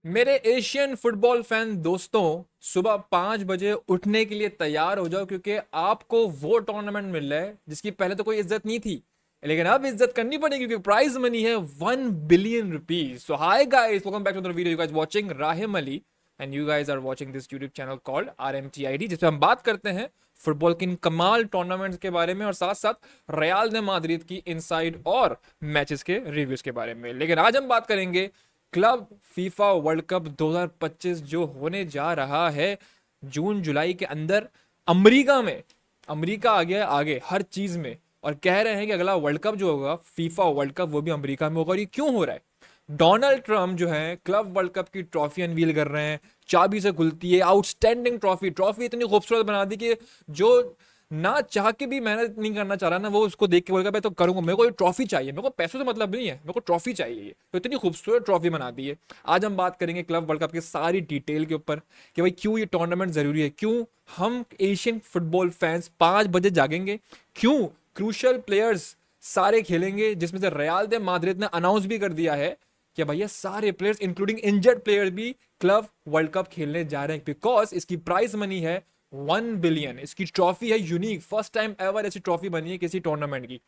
मेरे Asian football fan दोस्तों, सुबह 5 बजे उठने के लिए तैयार हो जाओ क्योंकि आपको वो टूर्नामेंट मिल रहा है जिसकी पहले तो कोई इज्जत नहीं थी, लेकिन अब इज्जत करनी पड़ेगी क्योंकि प्राइज मनी है 1 billion rupees. So hi guys, welcome back to the video. You guys watching Rahim Ali and you guys are watching this YouTube channel called RMTID, जिसमें हम बात करते हैं फुटबॉल के इन कमाल टूर्नामेंट्स के बारे में और साथ साथ रियल ने माद्रिद की इनसाइड और मैचेस के रिव्यूज के बारे में। लेकिन आज हम बात करेंगे क्लब फीफा वर्ल्ड कप 2025 जो होने जा रहा है जून जुलाई के अंदर अमेरिका में। अमेरिका आ गया आगे हर चीज में और कह रहे हैं कि अगला वर्ल्ड कप जो होगा फीफा वर्ल्ड कप वो भी अमेरिका में होगा। और ये क्यों हो रहा है? डोनाल्ड ट्रम्प जो है क्लब वर्ल्ड कप की ट्रॉफी अनवील कर रहे हैं, चाबी से खुलती है, आउटस्टैंडिंग ट्रॉफी। ट्रॉफी इतनी खूबसूरत बना दी कि जो ना चाह के भी मेहनत नहीं करना चाह रहा ना, वो उसको देख के बोलेगा मैं तो करूंगा, मेरे को ये ट्रॉफी चाहिए, मेरे को पैसों से मतलब नहीं है, मेरे को ट्रॉफी चाहिए। ये तो इतनी खूबसूरत ट्रॉफी बना दी है। आज हम बात करेंगे क्लब वर्ल्ड कप की सारी डिटेल के ऊपर कि भाई क्यों ये टूर्नामेंट जरूरी है, क्यों हम एशियन फुटबॉल फैंस 5 बजे जागेंगे, क्यों क्रूशल प्लेयर्स सारे खेलेंगे, जिसमें से रियल दे माद्रिद ने अनाउंस भी कर दिया है कि भैया सारे प्लेयर्स इंक्लूडिंग इंजर्ड प्लेयर भी क्लब वर्ल्ड कप खेलने जा रहे हैं बिकॉज इसकी प्राइस मनी है 1 बिलियन। इसकी ट्रॉफी है यूनिक, फर्स्ट टाइम एवर ऐसी ट्रॉफी बनी है किसी टूर्नामेंट की।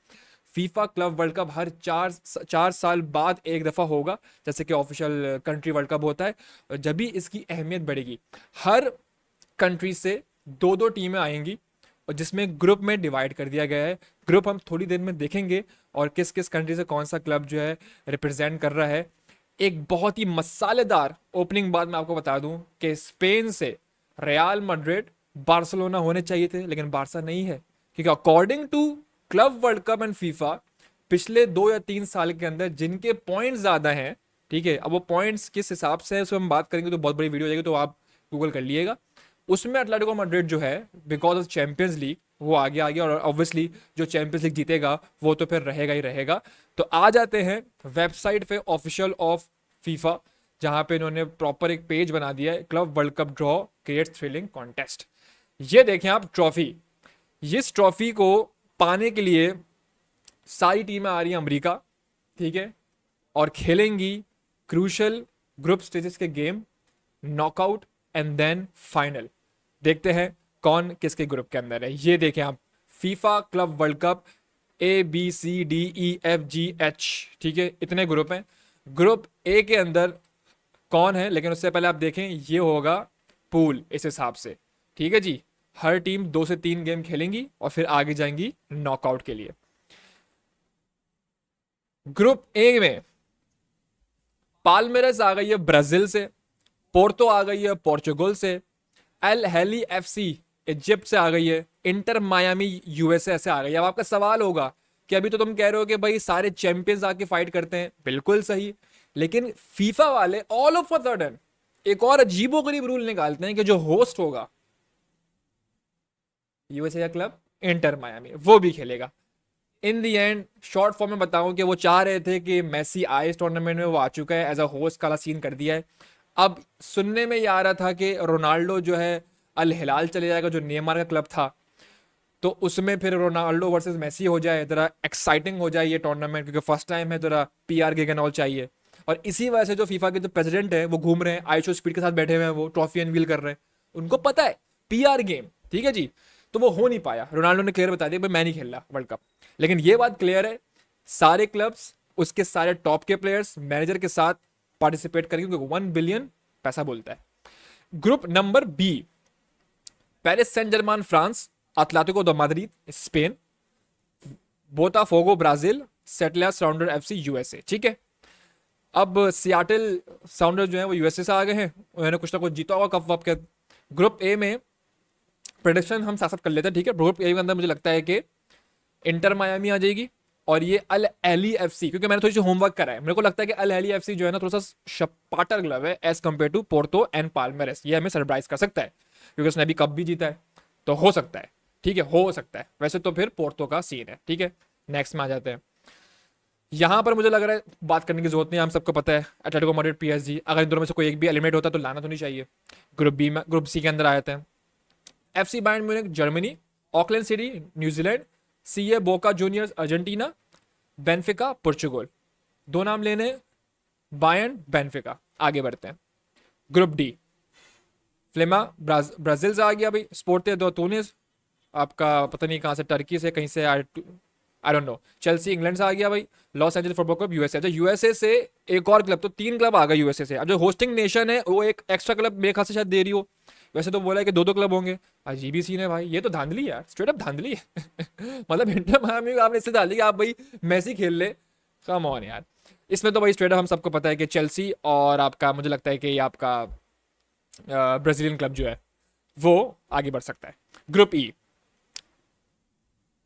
फीफा क्लब वर्ल्ड कप हर चार साल बाद एक दफा होगा, जैसे कि ऑफिशियल कंट्री वर्ल्ड कप होता है। जब भी इसकी अहमियत बढ़ेगी, हर कंट्री से दो दो टीमें आएंगी और जिसमें ग्रुप में डिवाइड कर दिया गया है। ग्रुप हम थोड़ी देर में देखेंगे और किस किस कंट्री से कौन सा क्लब जो है रिप्रेजेंट कर रहा है। एक बहुत ही मसालेदार ओपनिंग बाद मैं आपको बता दूं कि स्पेन से रियल मैड्रिड बार्सिलोना होने चाहिए थे, लेकिन बारसा नहीं है क्योंकि according to club world cup and FIFA पिछले 2 या 3 साल के अंदर जिनके पॉइंट्स ज्यादा हैं, ठीक है, अब वो पॉइंट्स किस हिसाब से है उसमें हम बात करेंगे तो बहुत बड़ी वीडियो हो जाएगी, तो आप गूगल कर लिएगा। उसमें एटलेटिको मैड्रिड जो है बिकॉज ऑफ चैंपियंस लीग वो आगे आ गया और ऑब्वियसली जो चैंपियंस लीग जीतेगा वो तो फिर रहेगा ही रहेगा। तो आ जाते हैं वेबसाइट पे ऑफिशियल ऑफ फीफा, जहां पे इन्होंने प्रॉपर एक पेज बना दिया है, club world cup draw create thrilling contest. ये देखें आप ट्रॉफी, इस ट्रॉफी को पाने के लिए सारी टीमें आ रही हैं अमेरिका, ठीक है, और खेलेंगी क्रूशल ग्रुप स्टेजेस के game, knockout and then final. देखते हैं कौन किसके ग्रुप के अंदर है। ये देखें आप, FIFA club world cup ABCDEFGH, ठीक है, इतने ग्रुप हैं। ग्रुप ए के अंदर कौन है, लेकिन उससे पहले आप देखें ये होगा पूल इस हिसाब से, ठीक है जी। हर टीम 2 से 3 गेम खेलेंगी और फिर आगे जाएंगी नॉकआउट के लिए। ग्रुप ए में पालमेरस आ गई है ब्राजील से, पोर्तो आ गई है पोर्चुगल से, एल हेली FC इजिप्ट से आ गई है, इंटर मायामी USA से आ गई है। अब आपका सवाल होगा कि अभी तो तुम कह रहे हो कि भाई सारे चैंपियंस आके फाइट करते हैं, बिल्कुल सही, लेकिन फीफा वाले ऑल ऑफ अ सडन एक और अजीबोगरीब रूल निकालते हैं कि जो होस्ट होगा USA का क्लब इंटर मायामी वो भी खेलेगा। इन दी एंड शॉर्ट फॉर्म में बताऊं कि वो चाह रहे थे कि मेसी आए इस टूर्नामेंट में, वो आ चुका है, एज अ होस्ट का सीन कर दिया है। अब सुनने में ये आ रहा था कि रोनाल्डो जो है अल हिलाल चले जाएगा जो नेमार का क्लब था, तो उसमें फिर रोनाल्डो वर्सेस मेसी हो जाए, जरा एक्साइटिंग हो जाए ये टूर्नामेंट क्योंकि फर्स्ट टाइम है, जरा PR के ऑल चाहिए। और इसी वजह से जो फीफा के जो प्रेसिडेंट है वो घूम रहे हैं, आइशो स्पीड के साथ बैठे हुए हैं, वो ट्रॉफी अनवील कर रहे हैं। उनको पता है PR गेम, ठीक है जी, तो वो हो नहीं पाया। रोनाल्डो ने क्लियर बता दिया भाई मैं नहीं खेल रहा वर्ल्ड कप। लेकिन ये बात क्लियर है, सारे क्लब्स उसके सारे टॉप के प्लेयर्स मैनेजर के साथ पार्टिसिपेट करेंगे क्योंकि 1 बिलियन पैसा बोलता है। Group number B, Paris Saint Germain France, Atletico de Madrid Spain, Botafogo Brazil, Seattle Sounders FC USA, ठीक है। अब सियाटल साउंडर जो है वो USA से आ गए हैं, उन्होंने कुछ ना कुछ जीता होगा कप वप के। ग्रुप ए में प्रेडिक्शन हम साथ साथ कर लेते हैं, ठीक है। ग्रुप ए के अंदर मुझे लगता है कि इंटर मायामी आ जाएगी और ये अल एली FC, क्योंकि मैंने थोड़ी सी होमवर्क करा है, मेरे को लगता है कि अल एली FC जो है ना थोड़ा सा शपाटर ग्लव है as compared to Porto and Palmeiras. ये हमें सरप्राइज कर सकता है क्योंकि उसने अभी कप भी जीता है, तो हो सकता है, ठीक है, हो सकता है। वैसे तो फिर पोर्तो का सीन है, ठीक है। नेक्स्ट में आ जाते हैं। यहां पर मुझे लग रहा है बात करने की जरूरत नहीं, हम सबको पता है एटलेटिको मैड्रिड PSG, अगर इन दोनों में से कोई एक भी एलिमिनेट होता तो लाना तो नहीं चाहिए। ग्रुप बी में, ग्रुप सी के अंदर आ जाते हैं। FC Bayern Munich Germany, Auckland City न्यूजीलैंड, CA Boca Juniors Argentina, Benfica पुर्तगाल। दो नाम लेने, बायर्न बेनफिका। आगे बढ़ते हैं। ग्रुप डी, फ्लेमा ब्राजील से आ गया भाई, स्पोर्टे दो तुनिस, आपका पता नहीं कहाँ से, टर्की से कहीं से, I don't know. Chelsea England से आ गया भाई, Los Angeles football club USA. अच्छा यूएसए से एक और क्लब, तो 3 क्लब आ गए यूएसए से। अब जो होस्टिंग नेशन है वो एक एक्स्ट्रा क्लब मेरे ख्याल से शायद दे रही हो, वैसे तो बोला है कि 2-2 क्लब होंगे। अजीब ही सीन है भाई, ये तो धांधली है यार, स्ट्रेट अप धांधली है। मतलब इंटर मायामी को आपने इससे डाली कि आप भाई मैसी खेल ले, कम ऑन यार। इसमें तो भाई स्ट्रेट अप हम सबको पता है कि चेल्सी और आपका, मुझे लगता है कि ये आपका ब्राजीलियन क्लब जो है वो आगे बढ़ सकता है। ग्रुप ई,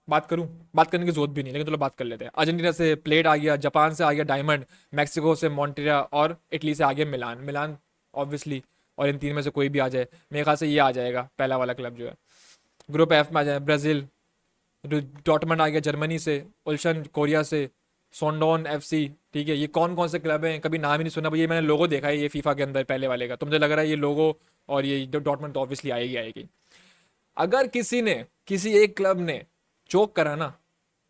बात करूं, बात करने की जरूरत भी नहीं, लेकिन चलो बात कर लेते हैं। अर्जेंटीना से प्लेट आ गया, जापान से आ गया डायमंड, मैक्सिको से मॉन्टेरिया, और इटली से आ गया मिलान। मिलान ऑब्वियसली, और इन 3 में से कोई भी आ जाए मेरे ख्याल से ये आ जाएगा पहला वाला क्लब जो है। ग्रुप एफ में आ जाए ब्राज़ील, डॉर्टमंड आ गया जर्मनी से, उल्शन कोरिया से, सोंडोन एफसी। ठीक है, ये कौन कौन से क्लब हैं, कभी नाम ही नहीं सुना भाई, ये मैंने लोगो देखा है ये फीफा के अंदर पहले वाले का, तो मुझे लग रहा है ये लोगो और ये डॉर्टमंड तो ऑब्वियसली आएगी आएगी। अगर किसी ने, किसी एक क्लब ने चोक करा ना,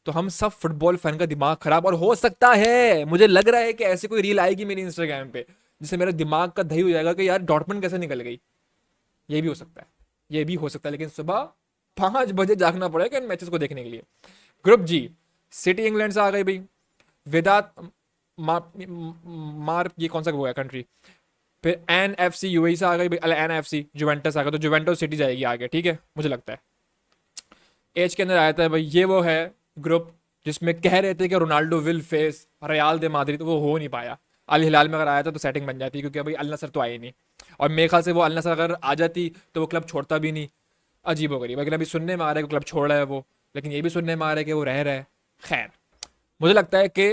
तो हम सब फुटबॉल फैन का दिमाग खराब, और हो सकता है, मुझे लग रहा है कि ऐसी कोई रील आएगी मेरी इंस्टाग्राम पे जिससे मेरा दिमाग का दही हो जाएगा कि यार डॉर्टमंड कैसे निकल गई। ये भी हो सकता है, ये भी हो सकता है, लेकिन सुबह 5 बजे जागना पड़ेगा इन मैचेस को देखने के लिए। ग्रुप जी, सिटी इंग्लैंड से आ गई भाई, वेदात मार ये कौन सा वो है कंट्री, फिर एन एफ सी यूएई से आ गई भाई, एन एफ सी जुवेंटस आ गया, तो जुवेंटस सिटी जाएगी आगे। ठीक है, मुझे लगता है एज के अंदर आया था भाई, ये वो है ग्रुप जिसमें कह रहे थे कि Ronaldo will face Real de Madrid, तो वो हो नहीं पाया। अल हिलाल में अगर आया था तो सेटिंग बन जाती, क्योंकि भाई अल नसर तो आई नहीं, और मेरे ख्याल से वो अल नसर अगर आ जाती तो वो क्लब छोड़ता भी नहीं। अजीब हो गई, लेकिन अभी सुनने में आ रहा है कि क्लब छोड़ रहा है वो, लेकिन ये भी सुनने में आ रहा है कि वो रह रहा है। खैर, मुझे लगता है कि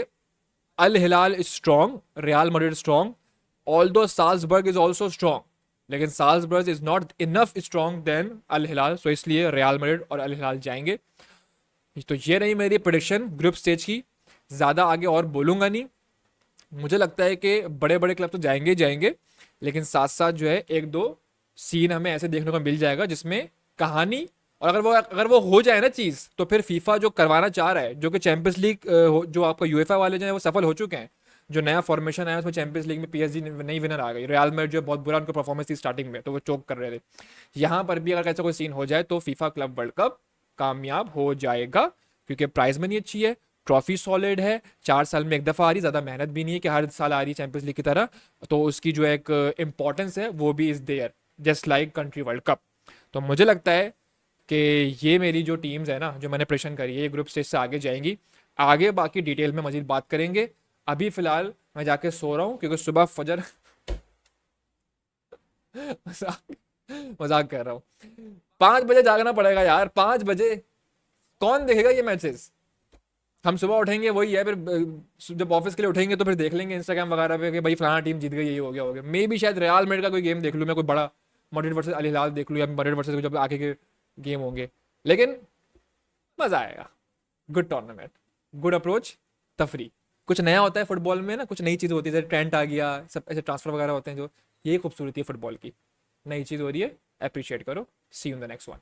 Al Hilal is strong, Real Madrid strong, although Salzburg is also strong, लेकिन Salzburg is not enough strong than Al Hilal, so इसलिए रियाल मैड्रिड और अल हिलाल जाएंगे। तो ये रही मेरी प्रेडिक्शन ग्रुप स्टेज की, ज़्यादा आगे और बोलूँगा नहीं। मुझे लगता है कि बड़े बड़े क्लब तो जाएंगे ही जाएंगे, लेकिन साथ साथ जो है एक दो सीन हमें ऐसे देखने को मिल जाएगा जिसमें कहानी, और अगर वो हो जाए ना चीज़, तो फिर फीफा जो करवाना चाह रहा है, जो कि चैंपियंस लीग, जो आपका यूएफए वाले जो है वो सफल हो चुके हैं, जो नया फॉर्मेशन आया उसमें चैंपियंस लीग में पीएसजी नई विनर आ गई, रियल मैड्रिड जो बहुत बुरा उनका परफॉर्मेंस थी स्टार्टिंग में, तो वो चोक कर रहे थे। यहाँ पर भी अगर ऐसा कोई सीन हो जाए तो फीफा क्लब वर्ल्ड कप कामयाब हो जाएगा, क्योंकि प्राइज मनी अच्छी है, ट्रॉफी सॉलिड है, 4 साल में एक दफ़ा आ रही, ज़्यादा मेहनत भी नहीं है कि हर साल आ रही है चैंपियंस लीग की तरह, तो उसकी जो एक इम्पॉर्टेंस है वो भी is there, just like country world cup. तो मुझे लगता है कि ये मेरी जो टीम्स है ना, जो मैंने प्रेडिक्शन करी है, ये ग्रुप स्टेज से आगे जाएंगी। आगे बाकी डिटेल में मजीद बात करेंगे, अभी फिलहाल मैं जाके सो रहा हूँ क्योंकि सुबह फजर मजाक मजाक कर रहा हूँ, 5 बजे जागना पड़ेगा यार, 5 बजे कौन देखेगा ये मैचेस। हम सुबह उठेंगे वही है, फिर जब ऑफिस के लिए उठेंगे तो फिर देख लेंगे इंस्टाग्राम वगैरह पे कि भाई फलाना टीम जीत गई, ये हो गया। मे भी शायद रियल मैड्रिड का कोई गेम देख लूँ मैं, कोई बड़ा मैड्रिड वर्सेस अल हिलाल देख लूँ, या मैड्रिड वर्सेस जब आगे के गेम होंगे, लेकिन मजा आएगा। गुड टूर्नामेंट, गुड अप्रोच, तफरी, कुछ नया होता है फुटबॉल में ना, कुछ नई चीज़ होती है, जैसे ट्रेंड आ गया, सब ऐसे ट्रांसफर वगैरह होते हैं, जो ये खूबसूरती है फुटबॉल की, नई चीज़ हो रही है, अप्रिशिएट करो। See you in the next one.